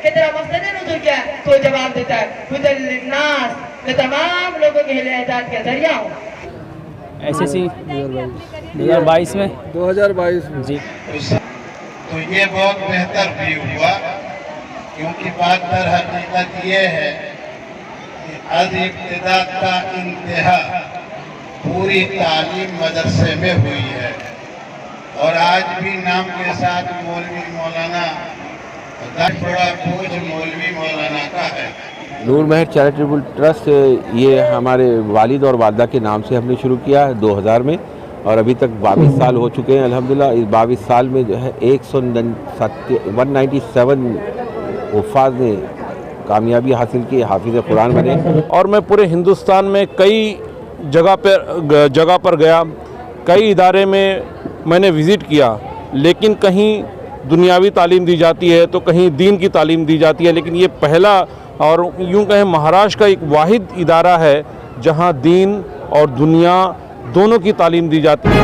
कि तेरा मकसद नुज़ूल क्या है, तो जवाब देता है हुदल लिन्नास, मैं तमाम लोगों के लिए हिदायत का जरिया हूँ। SSC 2022 में 2022 में जी। तो ये बहुत बेहतर भी हुआ, क्योंकि बात दर हकीकत ये है कि अज इब्तिदा का इंतहा पूरी तालीम मदरसे में हुई है, और आज भी नाम के साथ मौलवी मौलाना, बड़ा बोझ मौलवी मौलाना का है। नूर महर चैरिटेबल ट्रस्ट ये हमारे वालिद और वालदा के नाम से हमने शुरू किया है 2000 में, और अभी तक 22 साल हो चुके हैं अल्हम्दुलिल्लाह। इस 22 साल में जो है 197 हुफ़ाज़ ने कामयाबी हासिल की, हाफिज़ कुरान बने। और मैं पूरे हिंदुस्तान में कई जगह पर गया, कई इदारे में मैंने विज़िट किया, लेकिन कहीं दुनियावी तालीम दी जाती है तो कहीं दीन की तालीम दी जाती है, लेकिन ये पहला और यूँ कहें महाराष्ट्र का एक वाहिद इदारा है जहाँ दीन और दुनिया दोनों की तालीम दी जाती है।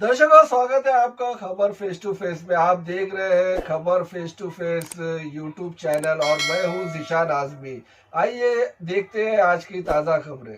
दर्शकों, स्वागत है आपका खबर फेस टू फेस में। आप देख रहे हैं खबर face to face YouTube channel और मैं हूं ज़ीशान आज़मी। आइए देखते हैं आज की ताज़ा खबरें।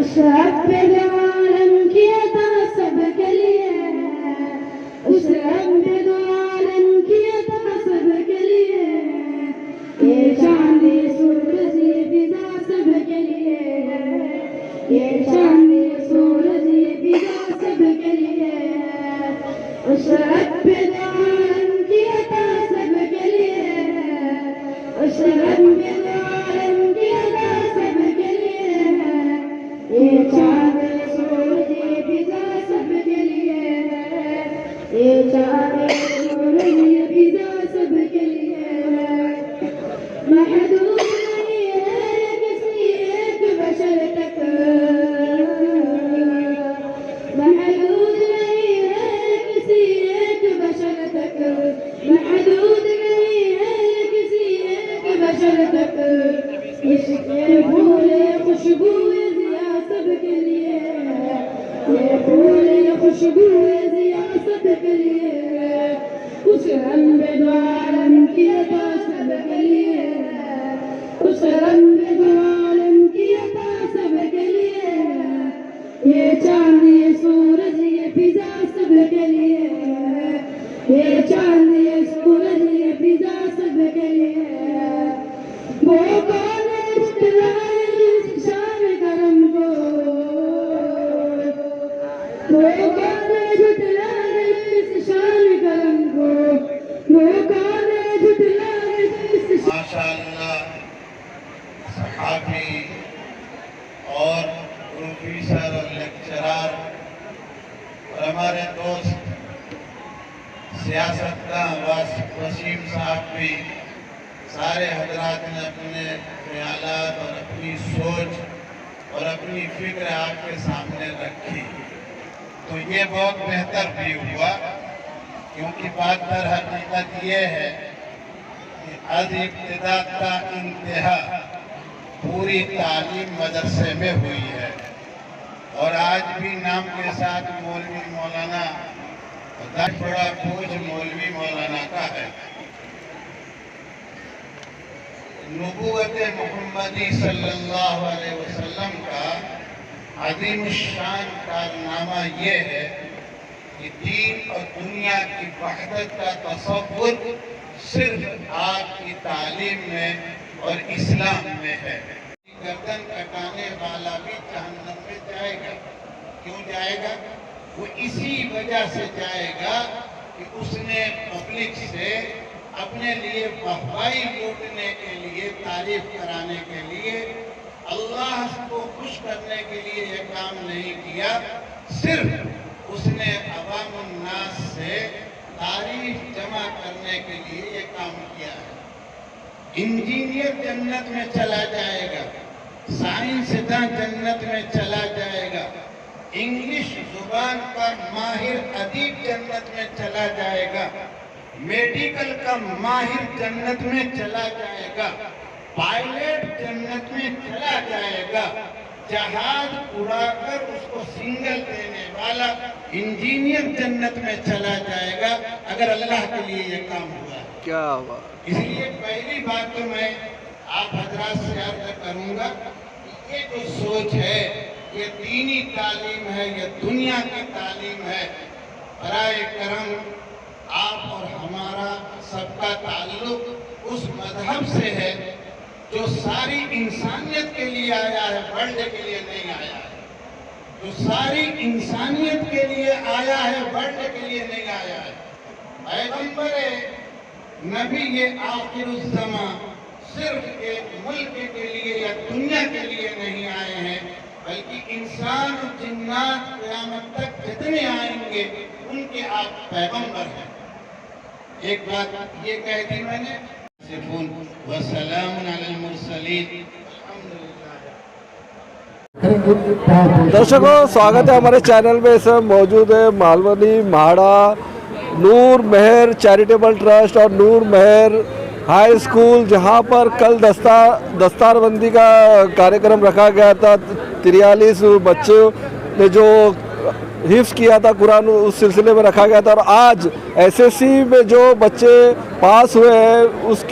उस रब आलम की अता सबके लिए, उस रब आलम की अता सबके लिए, ये चांदी सूरज ये फिजा सबके लिए, ये चांदी सूरज ये फिजा सबके लिए, उस रब आलम की अता सबके लिए, उस रब आलम की अता सबके लिए, ये चांदी सूरज ये फिजा सबके लिए, ये चांदी सूरज ये फिजा सबके लिए। महदूद नहीं है किसी एक बशर तक, महदूद नहीं है किसी एक बशर तक, महदूद नहीं है किसी एक बशर तक। इसके फूले खुशबू ज़िया सबके लिए, ये फूले खुशबू ज़िया सबके लिए, उस रंग आलम की अता सबके लिए, उस रंग आलम की अता सबके लिए, ये के लिए वो कौन है झुठलाए इस शान करम को, वो कौन है झुठलाए इस शान करम को, वो कौन है झुठलाए इस माशाअल्लाह सहाफी और प्रोफेसर और लेक्चरर और हमारे दोस्त सियासतदान वसीम साहब भी, सारे हजरात ने अपने ख्यालात और अपनी सोच और अपनी फिक्र आपके सामने रखी। तो ये बहुत बेहतर भी हुआ, क्योंकि बात दर हकीकत ये है कि अज इब्तिदा का इंतहा पूरी तालीम मदरसे में हुई है। और आज भी नाम के साथ मौलवी मौलाना, बड़ा बोझ मौलवी मौलाना का है। नबूवत मोहम्मदी सल्लल्लाहु अलैहि वसल्लम का अजीम शान कारनामा ये है कि दीन और दुनिया की वहदत का तसव्वुर सिर्फ आपकी तालीम में और इस्लाम में है। गर्दन कटाने वाला भी जहन्नम में जाएगा। क्यों जाएगा? वो इसी वजह से जाएगा कि उसने पब्लिक से अपने लिए वाहवाही लूटने के लिए, तारीफ कराने के लिए, अल्लाह को खुश करने के लिए ये काम नहीं किया। सिर्फ उसने अवामुन नास से तारीफ जमा करने के लिए ये काम किया है। इंजीनियर जन्नत में चला जाएगा, साइंसदान जन्नत में चला जाएगा, इंग्लिश जुबान का माहिर अदीब जन्नत में चला जाएगा, मेडिकल का माहिर जन्नत में चला जाएगा, पायलट जन्नत में चला जाएगा, जहाज उड़ाकर उसको सिग्नल देने वाला इंजीनियर जन्नत में चला जाएगा, अगर अल्लाह के लिए ये काम हुआ। क्या हुआ? इसलिए पहली बात तो मैं आप हजरात से अर्ज करूंगा कि ये जो सोच है, ये दीनी तालीम है, ये दुनिया की तालीम है। बराए करम आप और हमारा सबका ताल्लुक उस मजहब से है जो सारी इंसानियत के लिए आया है, वर्ल्ड के लिए नहीं आया है। जो सारी इंसानियत के लिए आया है, वर्ल्ड के लिए नहीं आया है। पैगंबर नबी ये आखिरुज़्ज़मा सिर्फ एक मुल्क के लिए या दुनिया के लिए नहीं आए हैं, बल्कि इंसान और जिन्नात क़यामत तक जितने आएंगे उनके आप पैगंबर हैं। एक बात ये कह दी मैंने, वसलामुन अलल मुरसलीन। दर्शकों, स्वागत है हमारे चैनल में। इस समय मौजूद है मालवनी म्हाड़ा नूर मेहर चैरिटेबल ट्रस्ट और नूर मेहर हाई स्कूल, जहां पर कल दस्तारबंदी का कार्यक्रम रखा गया था। 43 बच्चों ने जो हिफ्ज़ किया था कुरान, उस सिलसिले में रखा गया था। और आज एसएससी में जो बच्चे पास हुए हैं उस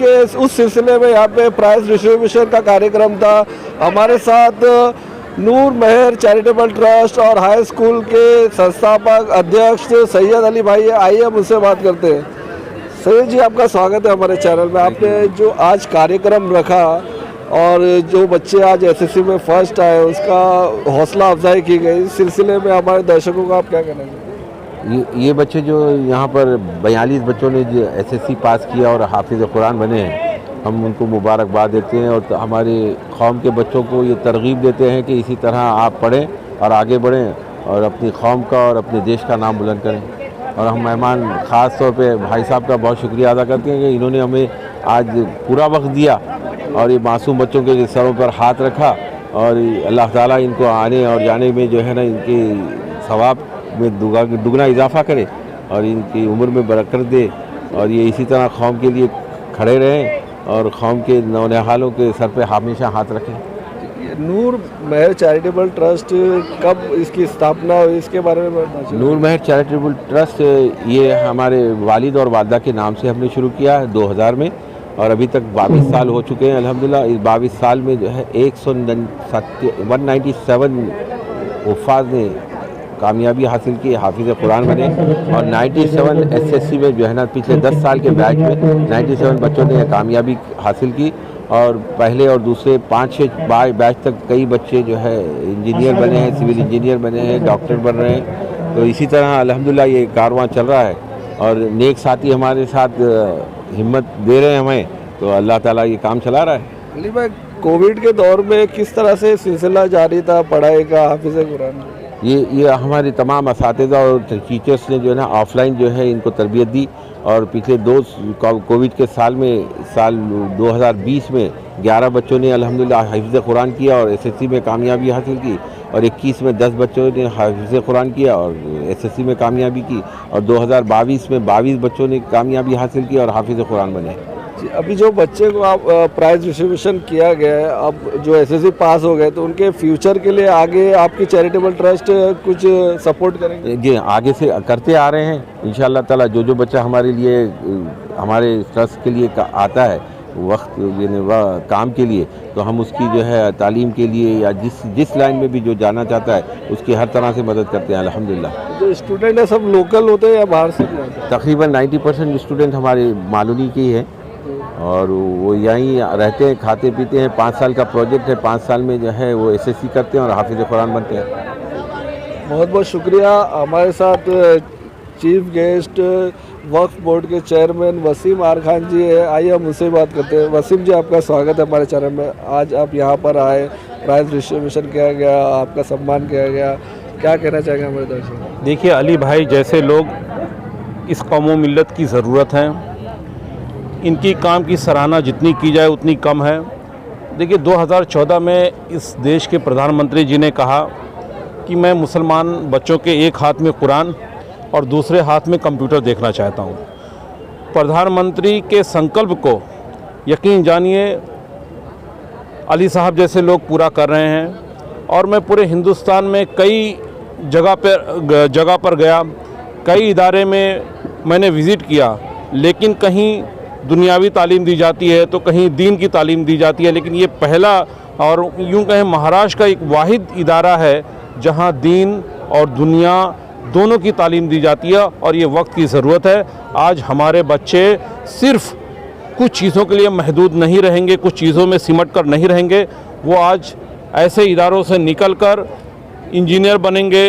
सिलसिले में यहाँ पे प्राइज़ डिस्ट्रीब्यूशन का कार्यक्रम था। हमारे साथ नूर मेहर चैरिटेबल ट्रस्ट और हाई स्कूल के संस्थापक अध्यक्ष सैयद अली भाई, आइए हम उनसे बात करते हैं। सैयद जी, आपका स्वागत है हमारे चैनल में। आपने जो आज कार्यक्रम रखा और जो बच्चे आज एसएससी में फर्स्ट आए उसका हौसला अफजाई की गई, इस सिलसिले में हमारे दर्शकों का आप क्या कहना चाहते हैं? ये बच्चे जो यहाँ पर 42 बच्चों ने जो एसएससी पास किया और हाफिज़ कुरान बने हैं, हम उनको मुबारकबाद देते हैं और हमारे कौम के बच्चों को ये तरगीब देते हैं कि इसी तरह आप पढ़ें और आगे बढ़ें और अपनी कौम का और अपने देश का नाम बुलंद करें। और हम मेहमान ख़ास तौर पे भाई साहब का बहुत शुक्रिया अदा करते हैं कि इन्होंने हमें आज पूरा वक्त दिया और ये मासूम बच्चों के सरों पर हाथ रखा। और अल्लाह ताला इनको आने और जाने में जो है ना, इनके सवाब में दुगना इजाफ़ा करे और इनकी उम्र में बरकत दे और ये इसी तरह कौम के लिए खड़े रहें और कौम के नौनिहालों के सर पे हमेशा हाथ रखें। नूर मेहर चैरिटेबल ट्रस्ट कब इसकी स्थापना हुई, इसके बारे में बताना चाहिए। नूर मेहर चैरिटेबल ट्रस्ट ये हमारे वालिद और वालदा के नाम से हमने शुरू किया है 2000 में और अभी तक 22 साल हो चुके हैं अल्हम्दुलिल्लाह। इस 22 साल में जो है 197 वफ़ात ने कामयाबी हासिल की, हाफिज़ कुरान बने। और 97 एसएससी में जो है ना, पिछले 10 साल के बैच में 97 बच्चों ने कामयाबी हासिल की। और पहले और दूसरे 5-6 बैच तक कई बच्चे जो है इंजीनियर बने हैं, सिविल इंजीनियर बने हैं, डॉक्टर बन रहे हैं। तो इसी तरह अल्हम्दुलिल्लाह ये कारवां चल रहा है और नेक साथी हमारे साथ हिम्मत दे रहे हैं हमें, तो अल्लाह ताला ये काम चला रहा है। अली भाई, कोविड के दौर में किस तरह से सिलसिला जारी था पढ़ाई का हाफिज़ कुरान? ये हमारे तमाम असातिज़ा और टीचर्स ने जो है ना ऑफलाइन जो है इनको तरबियत दी। और पिछले 2 कोविड के साल 2020 में 11 बच्चों ने अल्हम्दुलिल्लाह हिफ्ज़ कुरान किया और एसएससी में कामयाबी हासिल की। और 21 में 10 बच्चों ने हिफ्ज़ कुरान किया और एसएससी में कामयाबी की। और 2022 में 22 बच्चों ने कामयाबी हासिल की और हाफिज़ कुरान बने। अभी जो बच्चे को आप प्राइज डिस्ट्रीब्यूशन किया गया है, अब जो एसएससी पास हो गए तो उनके फ्यूचर के लिए आगे आपकी चैरिटेबल ट्रस्ट कुछ सपोर्ट करेंगे? जी, आगे से करते आ रहे हैं इंशाअल्लाह ताला। जो बच्चा हमारे लिए, हमारे ट्रस्ट के लिए आता है वक्त काम के लिए, तो हम उसकी जो है तालीम के लिए या जिस लाइन में भी जो जाना चाहता है उसकी हर तरह से मदद करते हैं अल्हम्दुलिल्लाह। जो स्टूडेंट है सब लोकल होते हैं या बाहर से? तकरीबन 90% स्टूडेंट हमारे मालूनी के ही हैं और वो यहीं रहते हैं, खाते पीते हैं। 5 साल का प्रोजेक्ट है, 5 साल में जो है वो एसएससी करते हैं और हाफिज़ कुरान बनते हैं। बहुत बहुत शुक्रिया। हमारे साथ चीफ गेस्ट वक्फ बोर्ड के चेयरमैन वसीम आर खान जी है। आइए हम उनसे बात करते हैं। वसीम जी, आपका स्वागत है हमारे चैनल में। आज आप यहाँ पर आए, प्राइज डिस्ट्रीब्यूशन किया गया, आपका सम्मान किया गया, क्या कहना चाहेंगे हमारे दर्शक? देखिए, अली भाई जैसे लोग इस कौम मिल्लत की ज़रूरत है, इनकी काम की सराहना जितनी की जाए उतनी कम है। देखिए, 2014 में इस देश के प्रधानमंत्री जी ने कहा कि मैं मुसलमान बच्चों के एक हाथ में कुरान और दूसरे हाथ में कंप्यूटर देखना चाहता हूँ। प्रधानमंत्री के संकल्प को यकीन जानिए अली साहब जैसे लोग पूरा कर रहे हैं। और मैं पूरे हिंदुस्तान में कई जगह पर गया, कई इदारे में मैंने विज़िट किया, लेकिन कहीं दुनियावी तालीम दी जाती है तो कहीं दीन की तालीम दी जाती है। लेकिन ये पहला और यूँ कहें महाराष्ट्र का एक वाहिद इदारा है जहाँ दीन और दुनिया दोनों की तालीम दी जाती है और ये वक्त की ज़रूरत है। आज हमारे बच्चे सिर्फ़ कुछ चीज़ों के लिए महदूद नहीं रहेंगे, कुछ चीज़ों में सिमट कर नहीं रहेंगे। वो आज ऐसे इदारों से निकलकर इंजीनियर बनेंगे,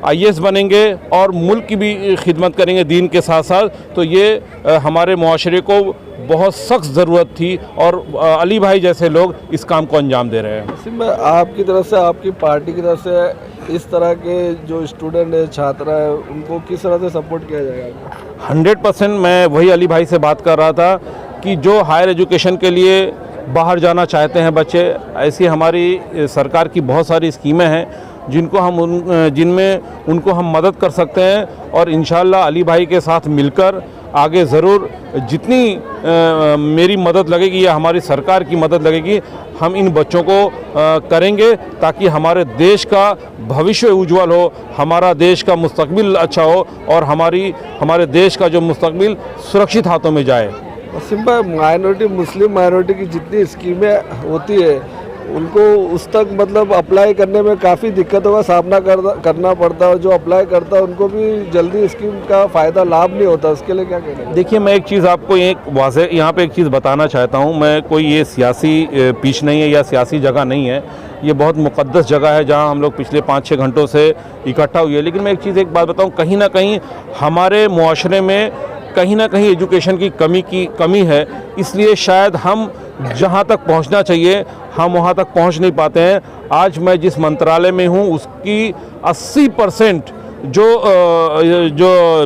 आईएएस बनेंगे और मुल्क की भी खिदमत करेंगे दीन के साथ साथ। तो ये हमारे मुआशरे को बहुत सख्त ज़रूरत थी और अली भाई जैसे लोग इस काम को अंजाम दे रहे हैं। आपकी तरफ से, आपकी पार्टी की तरफ से इस तरह के जो स्टूडेंट है, छात्र है, उनको किस तरह से सपोर्ट किया जाएगा? 100% मैं वही अली भाई से बात कर रहा था कि जो हायर एजुकेशन के लिए बाहर जाना चाहते हैं बच्चे, ऐसी हमारी सरकार की बहुत सारी स्कीमें हैं जिनमें उनको हम मदद कर सकते हैं। और इंशाअल्लाह अली भाई के साथ मिलकर आगे ज़रूर जितनी मेरी मदद लगेगी या हमारी सरकार की मदद लगेगी, हम इन बच्चों को करेंगे ताकि हमारे देश का भविष्य उज्जवल हो, हमारा देश का मुस्तकबिल अच्छा हो और हमारे देश का जो मुस्तकबिल सुरक्षित हाथों में जाए। सिंपल माइनॉरिटी, मुस्लिम माइनॉरिटी की जितनी स्कीमें होती है उनको उस तक मतलब अप्लाई करने में काफ़ी दिक्कतों का सामना करना पड़ता है। जो अप्लाई करता है उनको भी जल्दी स्कीम का फ़ायदा लाभ नहीं होता। उसके लिए क्या कहना है? देखिए, मैं एक चीज़ आपको यहाँ पे एक चीज़ बताना चाहता हूँ। मैं कोई ये सियासी पीछ नहीं है या सियासी जगह नहीं है, ये बहुत मुक़द्दस जगह है जहाँ हम लोग पिछले 5-6 घंटों से इकट्ठा हुए हैं। लेकिन मैं एक बात बताऊँ, कहीं ना कहीं हमारे मुआशरे में कहीं ना कहीं एजुकेशन की कमी है। इसलिए शायद हम जहाँ तक पहुँचना चाहिए हम वहाँ तक पहुँच नहीं पाते हैं। आज मैं जिस मंत्रालय में हूँ उसकी 80% जो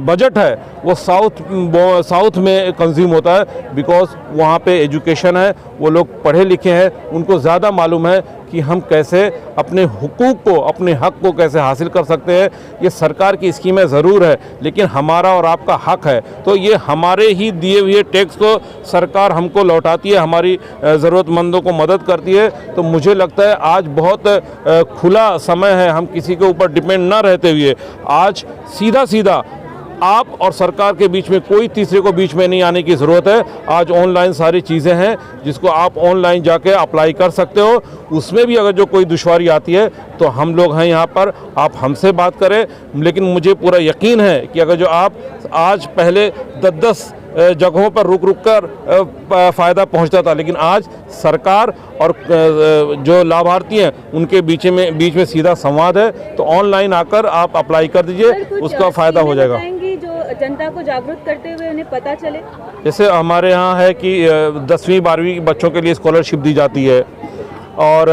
बजट है वो साउथ में कंज्यूम होता है, बिकॉज वहाँ पे एजुकेशन है, वो लोग पढ़े लिखे हैं, उनको ज़्यादा मालूम है कि हम कैसे अपने हुकूक को, अपने हक़ को कैसे हासिल कर सकते हैं। ये सरकार की स्कीमें ज़रूर है लेकिन हमारा और आपका हक़ है, तो ये हमारे ही दिए हुए टैक्स को सरकार हमको लौटाती है, हमारी ज़रूरतमंदों को मदद करती है। तो मुझे लगता है आज बहुत खुला समय है, हम किसी के ऊपर डिपेंड ना रहते हुए आज सीधा आप और सरकार के बीच में कोई तीसरे को बीच में नहीं आने की ज़रूरत है। आज ऑनलाइन सारी चीज़ें हैं जिसको आप ऑनलाइन जाके अप्लाई कर सकते हो। उसमें भी अगर जो कोई दुश्वारी आती है तो हम लोग हैं यहाँ पर, आप हमसे बात करें। लेकिन मुझे पूरा यकीन है कि अगर जो आप आज पहले 10-10 जगहों पर रुक कर फ़ायदा पहुंचता था, लेकिन आज सरकार और जो लाभार्थी हैं उनके बीच में सीधा संवाद है। तो ऑनलाइन आकर आप अप्लाई कर दीजिए, उसका फ़ायदा हो जाएगा। जो जनता को जागरूक करते हुए उन्हें पता चले, जैसे हमारे यहाँ है कि 10वीं 12वीं बच्चों के लिए स्कॉलरशिप दी जाती है और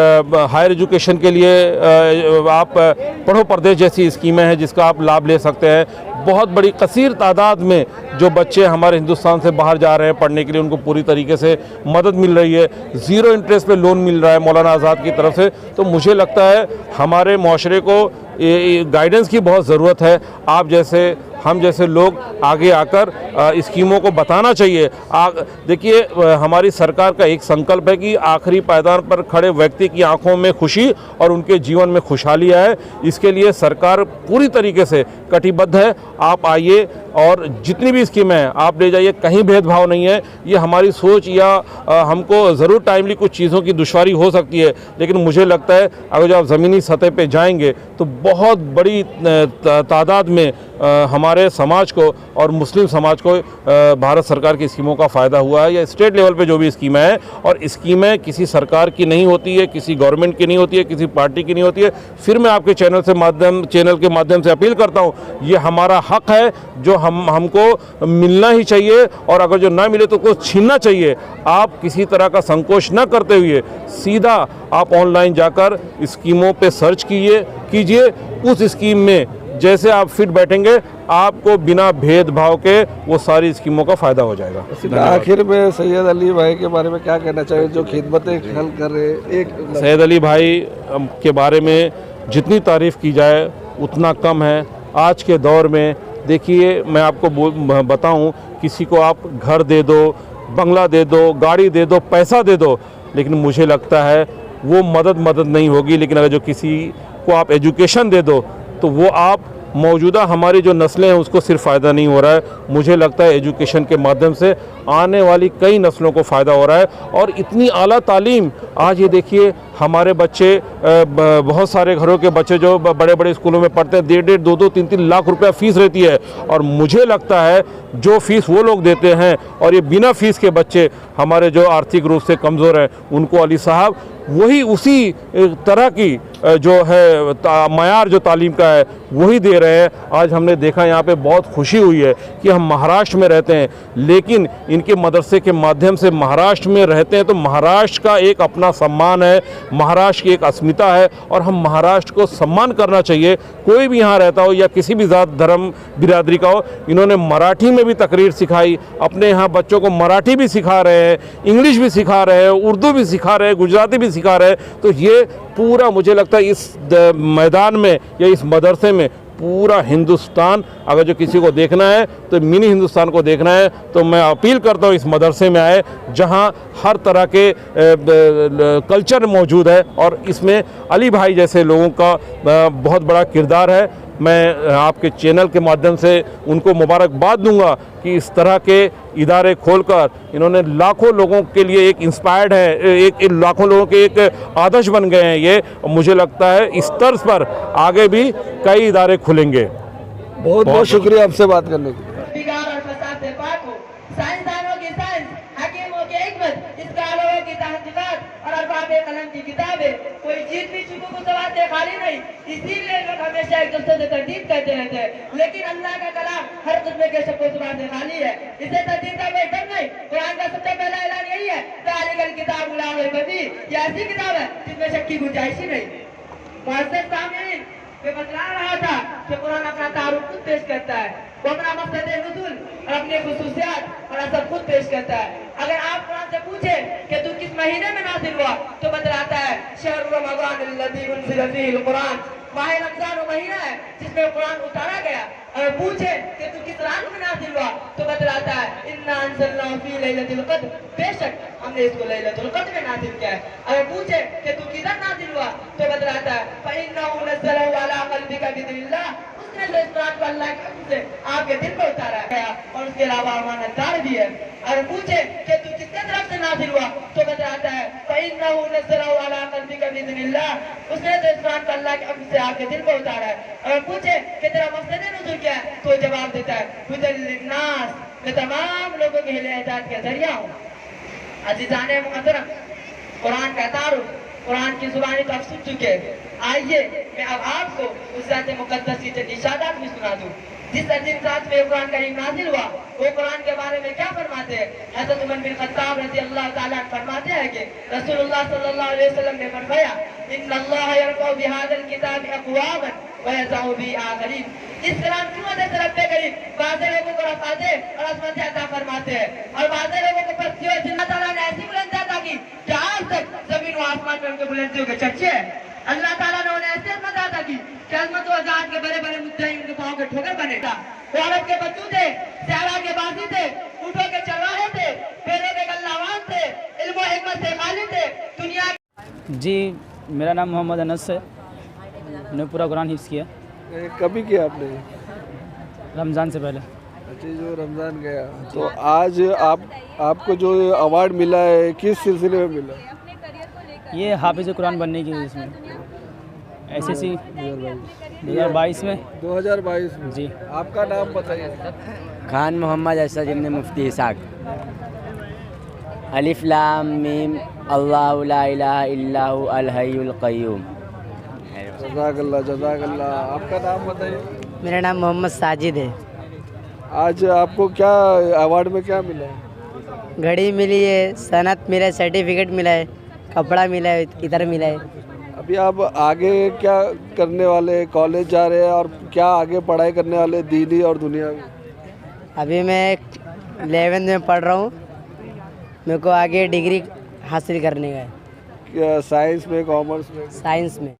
हायर एजुकेशन के लिए आप पढ़ो प्रदेश जैसी स्कीमें हैं जिसका आप लाभ ले सकते हैं। बहुत बड़ी कसीर तादाद में जो बच्चे हमारे हिंदुस्तान से बाहर जा रहे हैं पढ़ने के लिए, उनको पूरी तरीके से मदद मिल रही है। 0 इंटरेस्ट पे लोन मिल रहा है मौलाना आज़ाद की तरफ से। तो मुझे लगता है हमारे माशरे को गाइडेंस की बहुत ज़रूरत है। आप जैसे हम जैसे लोग आगे आकर स्कीमों को बताना चाहिए। देखिए, हमारी सरकार का एक संकल्प है कि आखिरी पायदान पर खड़े व्यक्ति की आंखों में खुशी और उनके जीवन में खुशहाली आए। इसके लिए सरकार पूरी तरीके से कटिबद्ध है। आप आइए और जितनी भी स्कीमें हैं आप ले जाइए, कहीं भेदभाव नहीं है। ये हमारी सोच या हमको ज़रूर टाइमली कुछ चीज़ों की दुश्वारी हो सकती है, लेकिन मुझे लगता है अगर जो आप ज़मीनी सतह पे जाएंगे तो बहुत बड़ी तादाद में हमारे समाज को और मुस्लिम समाज को भारत सरकार की स्कीमों का फ़ायदा हुआ है। या स्टेट लेवल पे जो भी स्कीमें हैं, और स्कीमें किसी सरकार की नहीं होती है, किसी गवर्नमेंट की नहीं होती है, किसी पार्टी की नहीं होती है। फिर मैं आपके चैनल के माध्यम से अपील करता हूँ, ये हमारा हक है जो हमको मिलना ही चाहिए, और अगर जो ना मिले तो कुछ छीनना चाहिए। आप किसी तरह का संकोच न करते हुए सीधा आप ऑनलाइन जाकर स्कीमों पे सर्च कीजिए। उस स्कीम में जैसे आप फिट बैठेंगे, आपको बिना भेदभाव के वो सारी स्कीमों का फ़ायदा हो जाएगा। आखिर में सैयद अली भाई के बारे में क्या कहना चाहिए जो खिदमतें खल कर रहे? सैयद अली भाई के बारे में जितनी तारीफ़ की जाए उतना कम है। आज के दौर में देखिए, मैं आपको बताऊं, किसी को आप घर दे दो, बंगला दे दो, गाड़ी दे दो, पैसा दे दो, लेकिन मुझे लगता है वो मदद नहीं होगी। लेकिन अगर जो किसी को आप एजुकेशन दे दो तो वो आप मौजूदा हमारी जो नस्लें हैं उसको सिर्फ फ़ायदा नहीं हो रहा है, मुझे लगता है एजुकेशन के माध्यम से आने वाली कई नस्लों को फ़ायदा हो रहा है। और इतनी आला तालीम, आज ये देखिए हमारे बच्चे, बहुत सारे घरों के बच्चे जो बड़े बड़े स्कूलों में पढ़ते हैं, 1.5, 2-2, 3-3 लाख रुपया फ़ीस रहती है। और मुझे लगता है जो फ़ीस वो लोग देते हैं और ये बिना फ़ीस के बच्चे हमारे जो आर्थिक रूप से कमज़ोर हैं उनको अली साहब वही उसी तरह की जो है मयार जो तालीम का है वही दे रहे हैं। आज हमने देखा, यहाँ पे बहुत खुशी हुई है कि हम महाराष्ट्र में रहते हैं, लेकिन इनके मदरसे के माध्यम से महाराष्ट्र में रहते हैं तो महाराष्ट्र का एक अपना सम्मान है, महाराष्ट्र की एक अस्मिता है, और हम महाराष्ट्र को सम्मान करना चाहिए। कोई भी यहाँ रहता हो या किसी भी जात धर्म बिरादरी का हो, इन्होंने मराठी में भी तकरीर सिखाई, अपने यहाँ बच्चों को मराठी भी सिखा रहे हैं, इंग्लिश भी सिखा रहे हैं, उर्दू भी सिखा रहे हैं, गुजराती भी सिखा रहे हैं। तो ये पूरा मुझे लगता है इस मैदान में या इस मदरसे में पूरा हिंदुस्तान, अगर जो किसी को देखना है तो मिनी हिंदुस्तान को देखना है, तो मैं अपील करता हूँ इस मदरसे में आए जहाँ हर तरह के कल्चर मौजूद है, और इसमें अली भाई जैसे लोगों का बहुत बड़ा किरदार है। मैं आपके चैनल के माध्यम से उनको मुबारकबाद दूंगा कि इस तरह के इदारे खोलकर इन्होंने लाखों लोगों के लिए एक इंस्पायर्ड है, एक लाखों लोगों के एक आदर्श बन गए हैं ये। मुझे लगता है इस तर्ज पर आगे भी कई इदारे खुलेंगे। बहुत बहुत शुक्रिया आपसे बात करने के लिए। साइंसदानों की साइंस, हकीमों की हिकमत, स्कॉलरों की तहकीकात और अरबाबे कलम की किताबें, कोई जीत भी चुकू को सवाल से खाली नहीं। इसीलिए लोग हमेशा एक दूसरे से तरदीद करते रहते हैं, लेकिन अल्लाह का कलाम हर कुतबे के शब्दों सवाल से खाली है। इसे तरदीद का कोई दम नहीं। कुरान का सबसे पहला ऐलान यही है, तालिकल किताब ला रैब फीह, ये ऐसी किताब है जिसमें शक की गुंजाइश ही नहीं। मुअज़्ज़ज़ सामीईन, मैं बतला रहा था कि कुरान अपना तारुफ खुद पेश करता है, वो अपना मक़सद नुज़ूल और अपने खुसूसियात और असर खुद पेश करता है। अगर आप कुरान से पूछे कि तू किस महीने में नाज़िल हुआ, तो बतलाता है शहर रमज़ान अल्लज़ी उनज़िल फ़ीहिल कुरान, माह रमज़ान वो महीना है जिसमें कुरान उतारा गया। अगर पूछे कि तू किस रात में नाज़िल हुआ, तो बतलाता है इन्ना अंज़लनाहु फ़ी लैलतिल क़द्र, बेशक हमने इसको लैलतुल क़द्र में नाज़िल किया है। अगर पूछे कि तू किधर नाज़िल हुआ, तो बतलाता है फ़इन्नहु नज़्ज़लहु अला क़ल्बिका बिइज़्निल्लाह, उसने तो इस कुरान को अल्लाह के हुक्म से आपके दिल में उतारा गया और उसके अलावा अमानतदार भी है। अगर पूछे कि तू किसके तरफ से नाज़िल हुआ तो बताता है फ़इन्नहु नज़्ज़लहु अला क़ल्बिका बिइज़्निल्लाह, उसने तो इस कुरान को अल्लाह के हुक्म से आपके दिल में उतारा है। अगर पूछे कि तेरा मक़सद नुज़ूल क्या है तो जवाब देता है हुदल लिन्नास, मैं तमाम लोगों के लिए हिदायत का जरिया हूँ। अज़ीज़ाने मुहतरम, कुरान का तारुफ कुरान की जुबानी तो आप सुन चुके हैं। आइए मैं अब आपको उस ज़ात मुक़द्दस की चंद इशारात भी सुना दूं। जिस अजीम ज़ात में कुरान करीम नाज़िल हुआ वो कुरान के बारे में क्या फरमाते हैं। हज़रत उमर बिन ख़त्ताब रज़ी अल्लाह ताला अन्हु फरमाते हैं कि रसूलुल्लाह सल्लल्लाहु अलैहि वसल्लम ने फरमाया इन्नल्लाह यरफ़उ बिहाज़ल किताबि अक़वामन व यज़उ बिही आख़रीन। इस कलाम की वजह से रब्बे करीम बाज़ लोगों को रफ़ा दे और आसमान से अता फरमाते हैं और बाज़ लोगों को पस्तियों से अल्लाह ताला ने ऐसी बुलंदी अता की कि आज तक ज़मीन व आसमान में उनके बुलंदियों के चर्चे हैं। अल्लाह ताला ने उन्हें ऐसे अज़मत अता की कि अज़मत व अज़ात के बड़े बड़े मुद्दई उनके पाँव के ठोकर बने था। वो अरब के बच्चू थे, सहरा के बाज़ी थे, ऊँटों के चरवाहे थे, पेड़ों के गल्लावान थे, इल्म व हिकमत से खाली थे। दुनिया जी मेरा नाम मोहम्मद अनस है। मैंने पूरा कुरान हिफ्ज़ किया कभी किया आपने? रमज़ान से पहले। अच्छा, जो रमज़ान गया तो आज आपको जो अवार्ड मिला है किस सिलसिले में मिला? ये हाफिज़ कुरान बनने की इसमें SSC 2022 में। 2022 में जी। आपका नाम बताइए। खान मोहम्मद असद इब्न मुफ्ती इसाक। अलिफ लाम मीम अल्लाहु ला इलाहा इल्लहु अल हय्युल क़य्यूम। जज़ाकल्लाह। आपका नाम बताइए। मेरा नाम मोहम्मद साजिद है। आज आपको क्या अवार्ड में क्या मिला है? घड़ी मिली है, सनत मिला है, सर्टिफिकेट मिला है, कपड़ा मिला है, इधर मिला है। अभी आप आगे क्या करने वाले? कॉलेज जा रहे हैं और क्या आगे पढ़ाई करने वाले दीनी और दुनियावी? अभी मैं 11th में पढ़ रहा हूँ। मेरे को आगे डिग्री हासिल करने का है। साइंस में, कॉमर्स में? साइंस में।